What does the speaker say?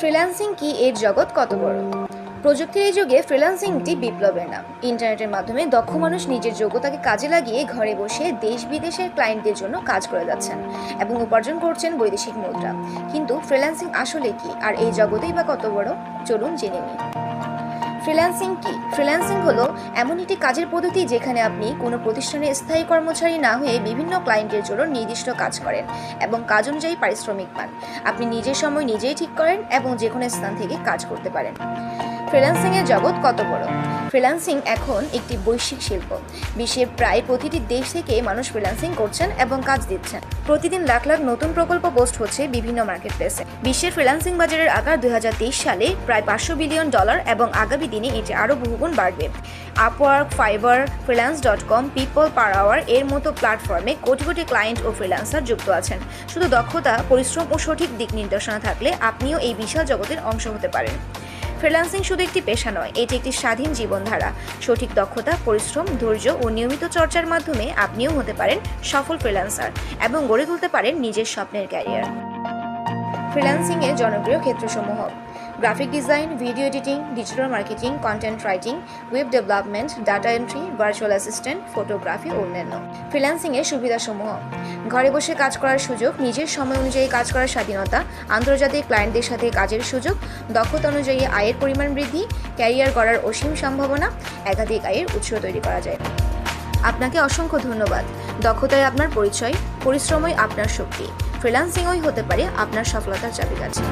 Freelancing কি, এর জগৎ কত বড়? প্রযুক্তির এই যুগে ফ্রিল্যান্সিং একটি বিপ্লবের নাম। ইন্টারনেটের মাধ্যমে দক্ষ মানুষ নিজের যোগ্যতাকে কাজে লাগিয়ে ঘরে বসে দেশ বিদেশের ক্লায়েন্টদের জন্য কাজ করে যাচ্ছেন এবং উপার্জন করছেন বৈদেশিক মুদ্রা। কিন্তু ফ্রিল্যান্সিং আসলে কি, আর এই জগতেই বা কত বড়? চলুন জেনে নিই। ফ্রিল্যান্সিং কি? ফ্রিল্যান্সিং হলো এমন একটি কাজের পদ্ধতি যেখানে আপনি কোনো প্রতিষ্ঠানে স্থায়ী কর্মচারী না হয়ে বিভিন্ন ক্লায়েন্টের জন্য নির্দিষ্ট কাজ করেন এবং কাজ অনুযায়ী পারিশ্রমিক পান। আপনি নিজের সময় নিজেই ঠিক করেন এবং যে কোনো স্থান থেকে কাজ করতে পারেন। ফ্রিল্যান্সিং এর জগৎ কত বড়? ফ্রিল্যান্সিং এখন একটি বৈশ্বিক শিল্প। বিশ্বের প্রায় প্রতিটি দেশ থেকে মানুষ ফ্রিল্যান্সিং করছেন এবং কাজ দিচ্ছেন। প্রতিদিন লাখ লাখ নতুন প্রকল্প পোস্ট হচ্ছে বিভিন্ন মার্কেট প্লেসে। বিশ্বের ফ্রিল্যান্সিং বাজারের আকার 2023 সালে প্রায় $500 বিলিয়ন এবং আগামী দিনে এটি আরও বহুগুণ বাড়বে। Upwork, Fiverr, freelance.com, people per hour এর মতো প্ল্যাটফর্মে কোটি কোটি ক্লায়েন্ট ও ফ্রিল্যান্সার যুক্ত আছেন। শুধু দক্ষতা, পরিশ্রম ও সঠিক দিক নির্দেশনা থাকলে আপনিও এই বিশাল জগতের অংশ হতে পারেন। ফ্রিল্যান্সিং শুধু একটি পেশা নয়, এটি একটি স্বাধীন জীবনধারা। সঠিক দক্ষতা, পরিশ্রম, ধৈর্য ও নিয়মিত চর্চার মাধ্যমে আপনিও হতে পারেন সফল ফ্রিল্যান্সার এবং গড়ে তুলতে পারেন নিজের স্বপ্নের ক্যারিয়ার। ফ্রিল্যান্সিং এর জনপ্রিয় ক্ষেত্রসমূহ: graphic design, video editing, digital marketing, content writing, web development, data entry, virtual assistant, photography ও অন্যান্য। ফ্রিল্যান্সিং এর সুবিধাসমূহ: ঘরে বসে কাজ করার সুযোগ, নিজের সময় অনুযায়ী কাজ করার স্বাধীনতা, আন্তর্জাতিক ক্লায়েন্টদের সাথে কাজের সুযোগ, দক্ষতা অনুযায়ী আয়ের পরিমাণ বৃদ্ধি, ক্যারিয়ার গড়ার অসীম সম্ভাবনা, একাধিক আয়ের উৎস তৈরি করা যায়। আপনাকে অসংখ্য ধন্যবাদ। দক্ষতাই আপনার পরিচয়, পরিশ্রমই আপনার শক্তি। ফ্রিল্যান্সিংই হতে পারে আপনার সফলতার চাবিকাঠি।